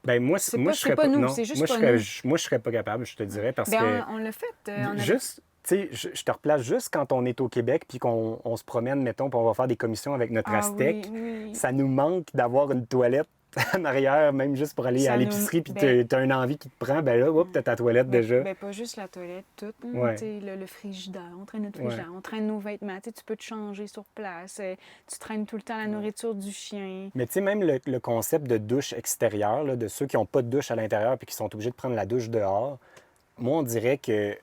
Ben moi, C'est moi pas, je c'est serais pas pas. nous, Non, c'est juste moi pas nous. moi je serais pas capable, je te dirais, parce que Ben, on l'a fait. On avait... juste, tu sais, je te replace juste quand on est au Québec puis qu'on se promène, mettons, puis on va faire des commissions avec notre Ah Aztec. oui, oui. Ça nous manque d'avoir une toilette en arrière, même juste pour aller à l'épicerie, puis t'as une envie qui te prend, ben là, hop, t'as ta toilette déjà. Ben, pas juste la toilette, tout. Ouais. Tu sais, le frigidaire, on traîne notre frigidaire, on traîne nos vêtements. Tu sais, tu peux te changer sur place. Tu traînes tout le temps la nourriture du chien. Mais tu sais, même le concept de douche extérieure, là, de ceux qui n'ont pas de douche à l'intérieur puis qui sont obligés de prendre la douche dehors, moi, on dirait que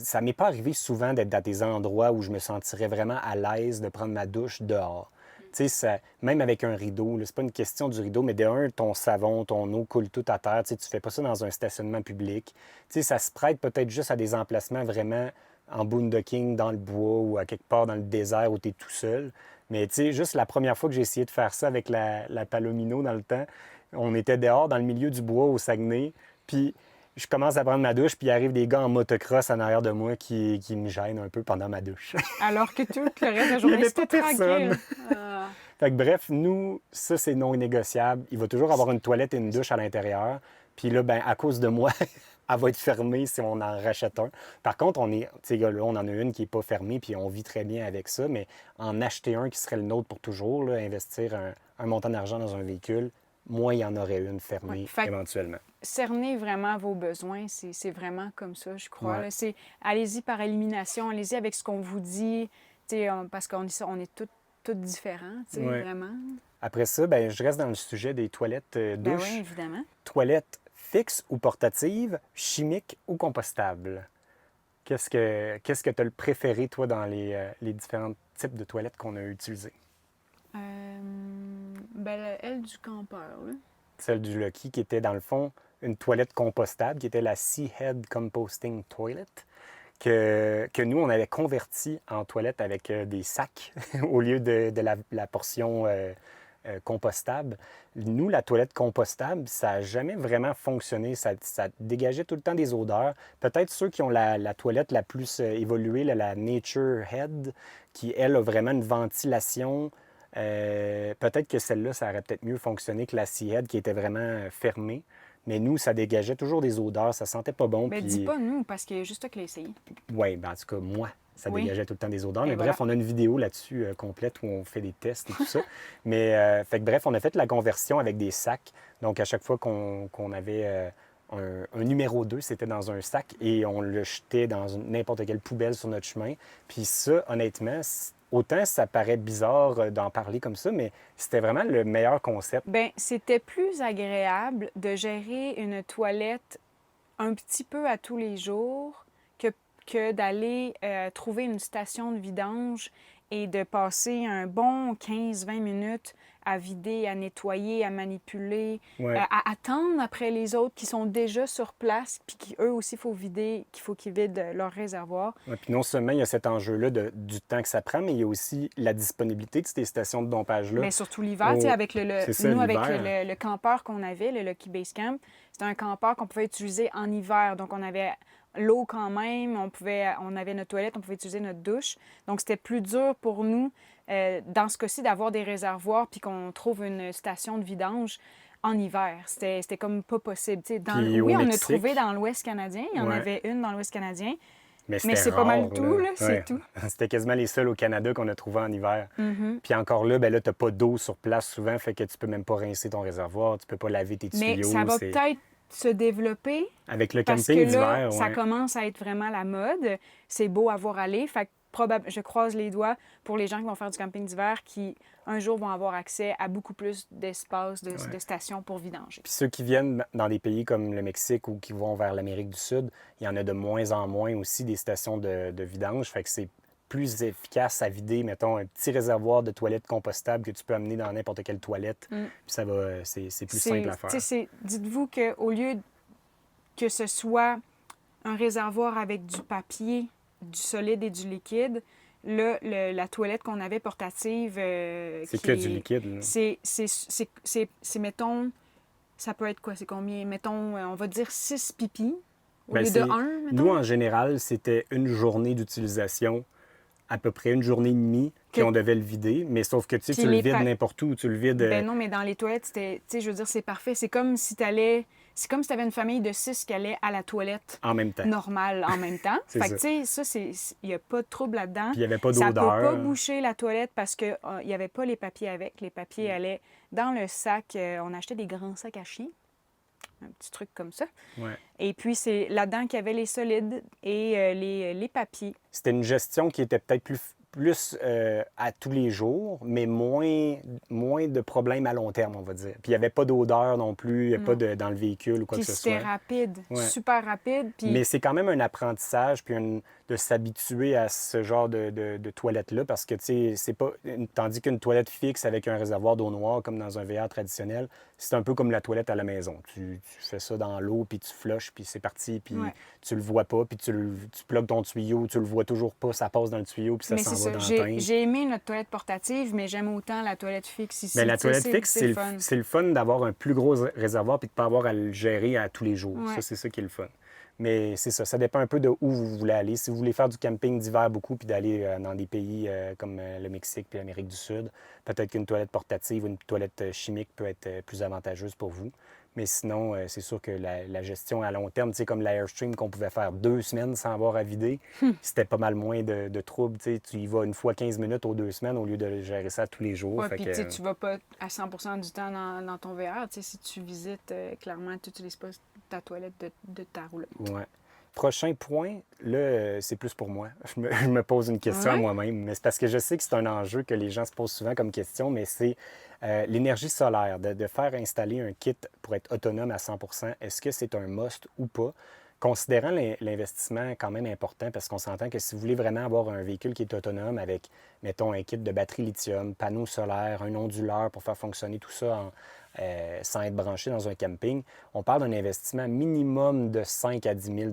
ça m'est pas arrivé souvent d'être dans des endroits où je me sentirais vraiment à l'aise de prendre ma douche dehors. Tu sais, même avec un rideau, là, c'est pas une question du rideau, mais de un, ton savon, ton eau coule tout à terre. Tu sais, tu fais pas ça dans un stationnement public. Tu sais, ça se prête peut-être juste à des emplacements vraiment en boondocking, dans le bois ou à quelque part dans le désert où tu es tout seul. Mais tu sais, juste la première fois que j'ai essayé de faire ça avec la Palomino dans le temps, on était dehors dans le milieu du bois au Saguenay, puis je commence à prendre ma douche, puis il arrive des gars en motocross en arrière de moi qui me gênent un peu pendant ma douche. Alors que tout le reste de la Il y journée, avait c'était pas personne. tranquille. Ah. Fait que bref, nous, ça, c'est non négociable. Il va toujours avoir une toilette et une douche à l'intérieur. Puis là, ben, à cause de moi, elle va être fermée si on en rachète un. Par contre, tu sais, là, on en a une qui n'est pas fermée, puis on vit très bien avec ça. Mais en acheter un qui serait le nôtre pour toujours, là, investir un montant d'argent dans un véhicule, moi, il y en aurait une fermée éventuellement. Cerner vraiment vos besoins, c'est vraiment comme ça, je crois. Ouais. Là. Allez-y par élimination, allez-y avec ce qu'on vous dit, parce qu'on est toutes différents, Ouais. vraiment. Après ça, ben, je reste dans le sujet des toilettes Ben douches. oui, évidemment. Toilettes fixes ou portatives, chimiques ou compostables? Qu'est-ce que tu as le préféré, toi, dans les différents types de toilettes qu'on a utilisées? Elle du campeur, là. Celle du Lucky, qui était, dans le fond, une toilette compostable, qui était la Seahead Composting Toilet, que nous, on avait converti en toilette avec des sacs au lieu de la portion compostable. Nous, la toilette compostable, ça n'a jamais vraiment fonctionné. Ça dégageait tout le temps des odeurs. Peut-être ceux qui ont la toilette la plus évoluée, la Nature Head, qui, elle, a vraiment une ventilation. Peut-être que celle-là, ça aurait peut-être mieux fonctionné que la Seahead, qui était vraiment fermée. Mais nous, ça dégageait toujours des odeurs, ça sentait pas bon. Ben, puis... dis pas nous, parce qu'il y a juste toi qui l'as essayé. Oui, ben en tout cas, moi, ça Oui. dégageait tout le temps des odeurs. Et Mais voilà. bref, on a une vidéo là-dessus complète où on fait des tests et tout ça. Mais, fait que bref, on a fait la conversion avec des sacs. Donc, à chaque fois qu'on avait un numéro 2, c'était dans un sac et on le jetait dans n'importe quelle poubelle sur notre chemin. Puis ça, honnêtement, autant ça paraît bizarre d'en parler comme ça, mais c'était vraiment le meilleur concept. Ben, c'était plus agréable de gérer une toilette un petit peu à tous les jours que d'aller trouver une station de vidange et de passer un bon 15-20 minutes à vider, à nettoyer, à manipuler, Ouais. à attendre après les autres qui sont déjà sur place, puis qui eux aussi, qu'il faut qu'ils vident leur réservoir. Ouais, puis non seulement il y a cet enjeu-là du temps que ça prend, mais il y a aussi la disponibilité de ces stations de dompage-là. Mais surtout l'hiver, tu sais, avec c'est ça, nous, avec l'hiver. le campeur qu'on avait, le Lucky Base Camp, c'était un campeur qu'on pouvait utiliser en hiver. Donc, on l'eau quand même, on avait notre toilette, on pouvait utiliser notre douche. Donc, c'était plus dur pour nous, dans ce cas-ci, d'avoir des réservoirs puis qu'on trouve une station de vidange en hiver. C'était comme pas possible. Puis au Oui, on a trouvé Mexique, dans l'Ouest canadien. Il y en ouais. avait une dans l'Ouest canadien. Mais Mais c'était c'est pas mal rare, tout, là. là, c'est Ouais. tout. C'était quasiment les seuls au Canada qu'on a trouvé en hiver. Mhm. Puis encore là, ben là, t'as pas d'eau sur place souvent, fait que tu peux même pas rincer ton réservoir, tu peux pas laver tes Mais ça tuyaux. va peut-être se développer Avec le parce que camping là, d'hiver, ça ouais. commence à être vraiment la mode. C'est beau à voir aller. Fait que je croise les doigts pour les gens qui vont faire du camping d'hiver qui, un jour, vont avoir accès à beaucoup plus d'espace, Ouais. de stations pour vidanger. Puis ceux qui viennent dans des pays comme le Mexique ou qui vont vers l'Amérique du Sud, il y en a de moins en moins aussi des stations de vidange. Fait que c'est plus efficace à vider, mettons, un petit réservoir de toilettes compostables que tu peux amener dans n'importe quelle toilette. Mm. Puis ça va, c'est plus simple à faire. Dites-vous qu'au lieu que ce soit un réservoir avec du papier, du solide et du liquide, là, la toilette qu'on avait portative... C'est que du liquide, là. Mettons, ça peut être quoi? C'est combien? Mettons, on va dire 6 pipis au Ben, lieu de c'est- 1, Nous, mettons. en général, c'était une journée d'utilisation, à peu près une journée et demie, puis Que- on devait le vider. Mais sauf que Puis tu le les vides pa- n'importe où. Tu le vides. Ben non, mais dans les toilettes, c'était, tu sais, je veux dire, c'est parfait. C'est comme si t'avais une famille de 6 qui allait à la toilette En même temps. normale en même temps. C'est Fait que, ça. tu sais, il n'y a pas de trouble là-dedans. Puis il n'y avait pas Ça peut d'odeur. pas boucher la toilette parce que il n'y avait pas les papiers avec. Les papiers allaient dans le sac. On achetait des grands sacs à chiens. Un petit truc comme ça. Ouais. Et puis, c'est là-dedans qu'il y avait les solides et les papiers. C'était une gestion qui était peut-être plus à tous les jours, mais moins de problèmes à long terme, on va dire. Puis il n'y avait pas d'odeur non plus, il n'y a pas dans le véhicule ou quoi Puis que ce c'était soit. rapide, Ouais. super rapide. Puis Mais c'est quand même un apprentissage, puis de s'habituer à ce genre de toilette-là, parce que, tu sais, c'est pas... Tandis qu'une toilette fixe avec un réservoir d'eau noire, comme dans un VR traditionnel, c'est un peu comme la toilette à la maison. Tu fais ça dans l'eau, puis tu flushes, puis c'est parti, puis Ouais. tu le vois pas, puis tu plugues ton tuyau, tu le vois toujours pas, ça passe dans le tuyau, puis ça mais s'en c'est va ça. dans le teint. J'ai aimé notre toilette portative, mais j'aime autant la toilette fixe ici. Mais la Tu sais, toilette fixe, c'est fun. c'est le fun d'avoir un plus gros réservoir puis de ne pas avoir à le gérer à tous les jours. Ouais. Ça, c'est ça qui est le fun. Mais c'est ça, ça dépend un peu de où vous voulez aller. Si vous voulez faire du camping d'hiver beaucoup puis d'aller dans des pays comme le Mexique puis l'Amérique du Sud, peut-être qu'une toilette portative ou une toilette chimique peut être plus avantageuse pour vous. Mais sinon, c'est sûr que la gestion à long terme, tu sais, comme l'Airstream qu'on pouvait faire 2 semaines sans avoir à vider, c'était pas mal moins de troubles. Tu sais, tu y vas une fois 15 minutes aux 2 semaines au lieu de gérer ça tous les jours. Ouais, Fait puis que, tu sais, tu vas pas à 100% du temps dans ton VR. Tu sais, si tu visites, clairement, tu n'utilises pas ta toilette de ta roulotte. ouais. Prochain point, là, c'est plus pour moi. Je me pose une question à Ouais. moi-même, mais c'est parce que je sais que c'est un enjeu que les gens se posent souvent comme question, mais c'est l'énergie solaire, de faire installer un kit pour être autonome à 100 est-ce que c'est un must ou pas? Considérant l'investissement quand même important, parce qu'on s'entend que si vous voulez vraiment avoir un véhicule qui est autonome avec, mettons, un kit de batterie lithium, panneaux solaires, un onduleur pour faire fonctionner tout ça sans être branché dans un camping, on parle d'un investissement minimum de 5 à 10 000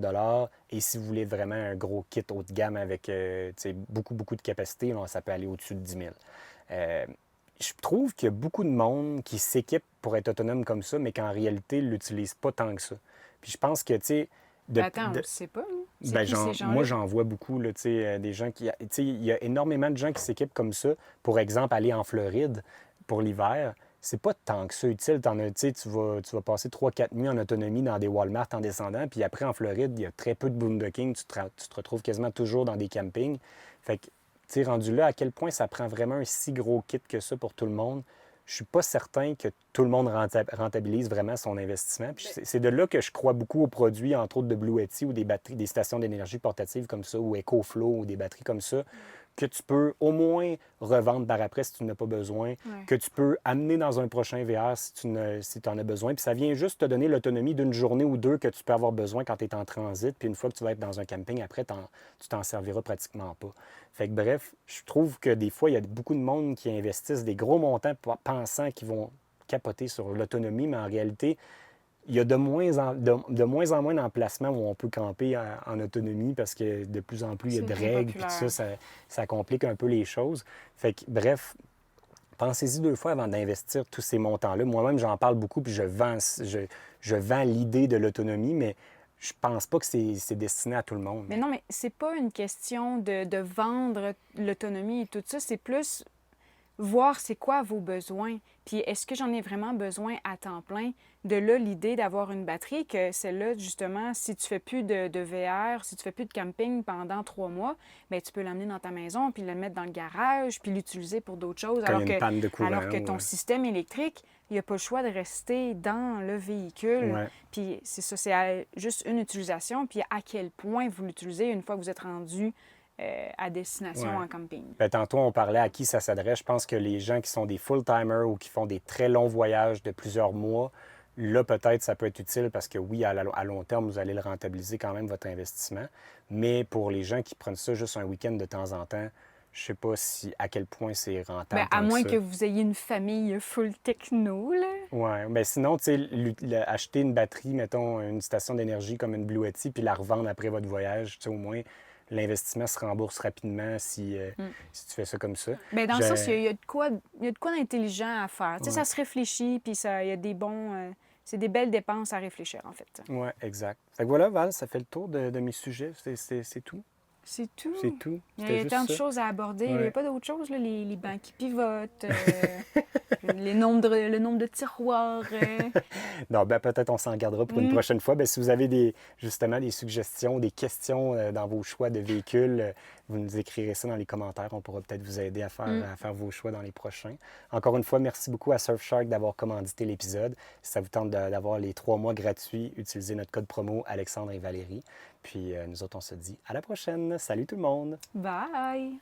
et si vous voulez vraiment un gros kit haut de gamme avec tu sais, beaucoup de capacité, là, ça peut aller au-dessus de 10 000. Je trouve qu'il y a beaucoup de monde qui s'équipe pour être autonome comme ça, mais qu'en réalité, ne l'utilise pas tant que ça. Puis je pense que, tu sais... Attends, on ne sait pas. Hein? C'est Ben, qui, ces gens-là? moi, j'en vois beaucoup, là, tu sais, des gens qui... Tu sais, il y a énormément de gens qui s'équipent comme ça. Pour exemple, aller en Floride pour l'hiver, c'est pas tant que ça utile. Tu sais, tu vas passer 3-4 nuits en autonomie dans des Walmart en descendant, puis après, en Floride, il y a très peu de boondocking. Tu te retrouves quasiment toujours dans des campings. Fait que, tu sais, rendu là, à quel point ça prend vraiment un si gros kit que ça pour tout le monde, je suis pas certain que tout le monde rentabilise vraiment son investissement. Puis c'est de là que je crois beaucoup aux produits, entre autres de Blue Yeti ou des batteries, des stations d'énergie portatives comme ça, ou EcoFlow ou des batteries comme ça, que tu peux au moins revendre par après si tu n'en as pas besoin, que tu peux amener dans un prochain VR si tu en as besoin. Puis ça vient juste te donner l'autonomie d'une journée ou deux que tu peux avoir besoin quand tu es en transit. Puis une fois que tu vas être dans un camping, après, tu t'en serviras pratiquement pas. Fait que bref, je trouve que des fois, il y a beaucoup de monde qui investissent des gros montants pensant qu'ils vont capoter sur l'autonomie, mais en réalité, il y a de moins en moins d'emplacements où on peut camper en autonomie parce que de plus en plus, il y a de C'est règles, puis tout ça, ça complique un peu les choses. Fait que, bref, pensez-y 2 fois avant d'investir tous ces montants-là. Moi-même, j'en parle beaucoup, puis je vends l'idée de l'autonomie, mais je pense pas que c'est destiné à tout le monde. Mais non, mais c'est pas une question de vendre l'autonomie et tout ça, c'est plus voir c'est quoi vos besoins. Puis est-ce que j'en ai vraiment besoin à temps plein? De là, l'idée d'avoir une batterie, que celle-là, justement, si tu fais plus de VR, si tu fais plus de camping pendant 3 mois, bien, tu peux l'emmener dans ta maison, puis le mettre dans le garage, puis l'utiliser pour d'autres choses. Quand il y a une panne de courant. Alors que ton système électrique, il n'y a pas le choix de rester dans le véhicule. Ouais. Puis c'est ça, c'est juste une utilisation, puis à quel point vous l'utilisez une fois que vous êtes rendu à destination Ouais. en camping. Ben, tantôt, on parlait à qui ça s'adresse. Je pense que les gens qui sont des full-timers ou qui font des très longs voyages de plusieurs mois, là, peut-être, ça peut être utile parce que oui, à long terme, vous allez le rentabiliser quand même, votre investissement. Mais pour les gens qui prennent ça juste un week-end de temps en temps, je sais pas à quel point c'est rentable. Ben, à tant moins ça. que vous ayez une famille full techno, là. Ouais, mais sinon, tu sais, acheter une batterie, mettons, une station d'énergie comme une Bluetti, puis la revendre après votre voyage, tu sais, au moins, l'investissement se rembourse rapidement si tu fais ça comme ça. Ben, dans le Je- sens, il y a de quoi d'intelligent à faire. Tu sais, Ouais. ça se réfléchit, puis il y a des bons... c'est des belles dépenses à réfléchir, en fait. Oui, exact. Fait que voilà, Val, ça fait le tour de mes sujets. C'est tout. C'est tout. C'est tout. Il y C'était a juste tant de ça. choses à aborder. Il n'y Ouais. a pas d'autre chose, là. Les bancs qui pivotent, le nombre de tiroirs. Non, ben peut-être on s'en gardera pour une prochaine fois. Ben, si vous avez justement des suggestions, des questions dans vos choix de véhicules, vous nous écrirez ça dans les commentaires. On pourra peut-être vous aider à faire vos choix dans les prochains. Encore une fois, merci beaucoup à Surfshark d'avoir commandité l'épisode. Si ça vous tente d'avoir les 3 mois gratuits, utilisez notre code promo Alexandre et Valérie. Puis nous autres, on se dit à la prochaine. Salut tout le monde! Bye!